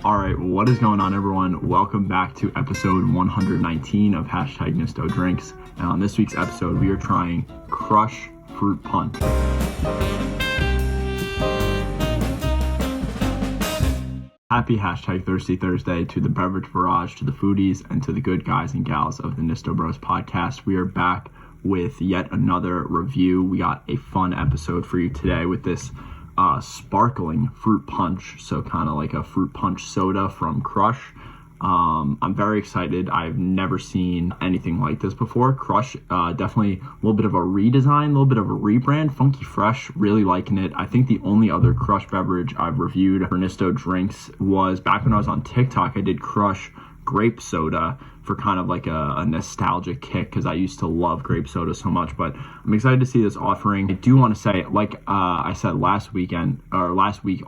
All right, what is going on, everyone? Welcome back to episode 119 of Hashtag Nisto Drinks. And on this week's episode, we are trying Crush Fruit Punch. Happy Hashtag Thirsty Thursday to the Beverage Barrage, to the foodies, and to the good guys and gals of the Nisto Bros podcast. We are back with yet another review. We got a fun episode for you today with this sparkling fruit punch, so kind of like a fruit punch soda from Crush. I'm very excited. I've never seen anything like this before. Crush, definitely a little bit of a redesign, a little bit of a rebrand. Funky Fresh, really liking it. I think the only other Crush beverage I've reviewed for Nisto Drinks was back when I was on TikTok. I did Crush grape soda for kind of like a nostalgic kick because I used to love grape soda so much. But I'm excited to see this offering. I do want to say, like I said last week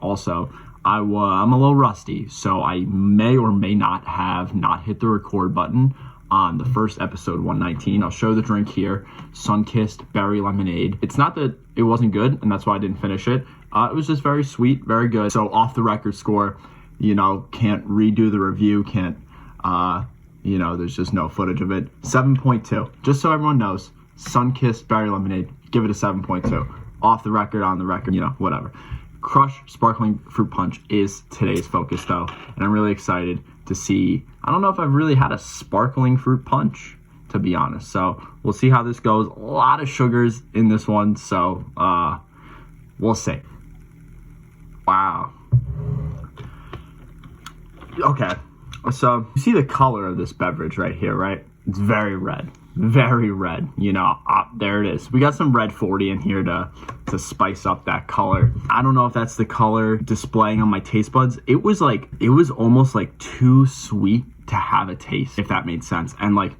also, I'm a little rusty, so I may or may not have not hit the record button on the first episode 119. I'll show the drink here. Sunkissed Berry Lemonade. It's not that it wasn't good, and that's why I didn't finish it. It was just very sweet, very good. So off the record score, can't redo the review, there's just no footage of it. 7.2. Just so everyone knows, Sunkissed Berry Lemonade, give it a 7.2. Off the record, on the record, whatever. Crush Sparkling Fruit Punch is today's focus, though, and I'm really excited to see. I don't know if I've really had a sparkling fruit punch, to be honest, so we'll see how this goes. A lot of sugars in this one, so we'll see. Wow. Okay, so you see the color of this beverage right here, right? It's very red. Very red, there it is. We got some red 40 in here to spice up that color. I don't know if that's the color displaying on my taste buds. It was almost like too sweet to have a taste, if that made sense. And like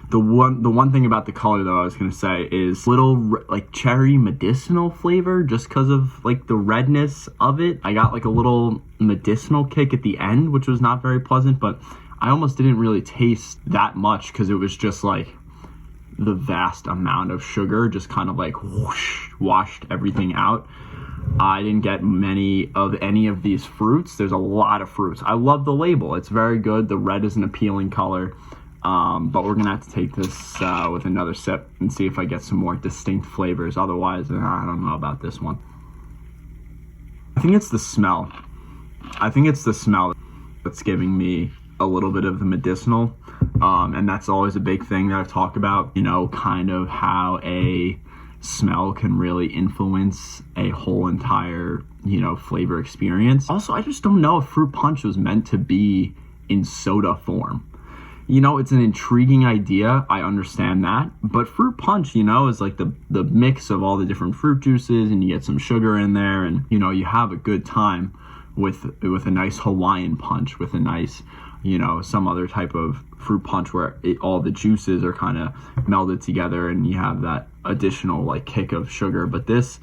the one thing about the color though I was gonna say is little like cherry medicinal flavor, just because of like the redness of it. I got like a little medicinal kick at the end, which was not very pleasant, but I almost didn't really taste that much because it was just like the vast amount of sugar just kind of like whoosh, washed everything out. I didn't get many of any of these fruits. There's a lot of fruits. I love the label. It's very good. The red is an appealing color. But we're gonna have to take this with another sip and see if I get some more distinct flavors. Otherwise, I don't know about this one. I think it's the smell. That's giving me a little bit of the medicinal. And that's always a big thing that I've talked about, kind of how a smell can really influence a whole entire, flavor experience. Also, I just don't know if fruit punch was meant to be in soda form. It's an intriguing idea. I understand that. But fruit punch, is like the mix of all the different fruit juices, and you get some sugar in there, and, you have a good time with a nice Hawaiian punch, with a nice, some other type of fruit punch where all the juices are kind of melded together and you have that additional like kick of sugar. But this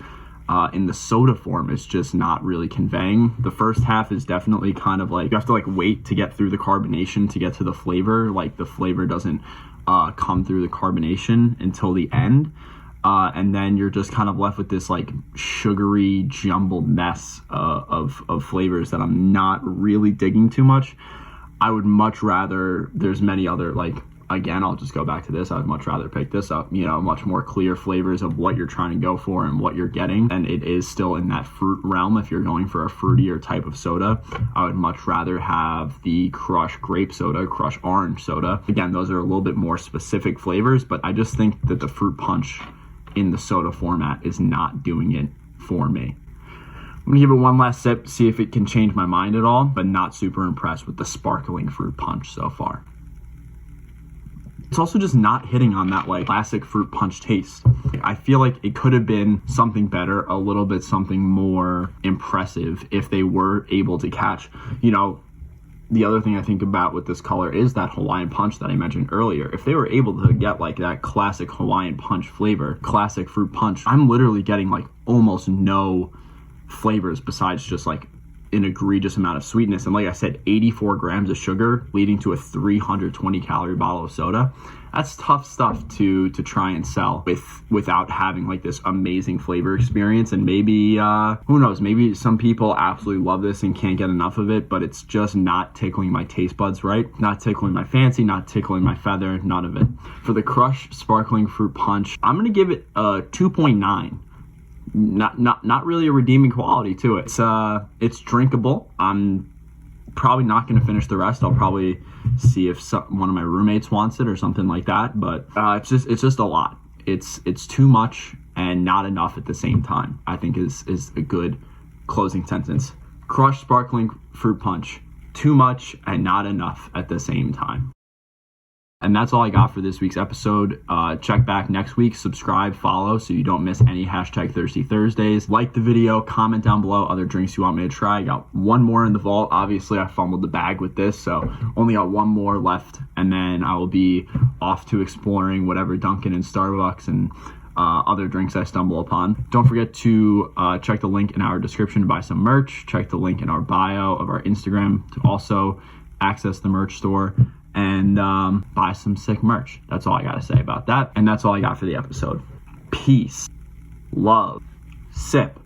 in the soda form is just not really conveying. The first half is definitely kind of like you have to like wait to get through the carbonation to get to the flavor. Like the flavor doesn't come through the carbonation until the end. And then you're just kind of left with this like sugary jumbled mess of flavors that I'm not really digging too much. I would much rather, there's many other, like, again, I'll just go back to this. I would much rather pick this up, much more clear flavors of what you're trying to go for and what you're getting. And it is still in that fruit realm. If you're going for a fruitier type of soda, I would much rather have the Crush grape soda, Crush orange soda. Again, those are a little bit more specific flavors, but I just think that the fruit punch in the soda format is not doing it for me. I'm gonna give it one last sip, see if it can change my mind at all, but not super impressed with the sparkling fruit punch so far. It's also just not hitting on that like classic fruit punch taste. I feel like it could have been something better, a little bit something more impressive if they were able to catch, the other thing I think about with this color is that Hawaiian punch that I mentioned earlier. If they were able to get like that classic Hawaiian punch flavor, classic fruit punch, I'm literally getting like almost no flavors besides just like an egregious amount of sweetness. And like I said, 84 grams of sugar leading to a 320 calorie bottle of soda. That's tough stuff to try and sell without having like this amazing flavor experience. And maybe, who knows, maybe some people absolutely love this and can't get enough of it, but it's just not tickling my taste buds right. Not tickling my fancy, not tickling my feather, none of it. For the Crush Sparkling Fruit Punch, I'm going to give it a 2.9. Not really a redeeming quality to it. It's drinkable. I'm probably not going to finish the rest. I'll probably see if one of my roommates wants it or something like that. But it's just a lot. It's too much and not enough at the same time, I think is a good closing sentence. Crush Sparkling Fruit Punch. Too much and not enough at the same time. And that's all I got for this week's episode. Check back next week, subscribe, follow, so you don't miss any #Thirsty Thursdays. Like the video, comment down below other drinks you want me to try. I got one more in the vault. Obviously, I fumbled the bag with this, so only got one more left. And then I will be off to exploring whatever Dunkin' and Starbucks and other drinks I stumble upon. Don't forget to check the link in our description to buy some merch. Check the link in our bio of our Instagram to also access the merch store and buy some sick merch. That's all I gotta say about that. And that's all I got for the episode. Peace, love, sip.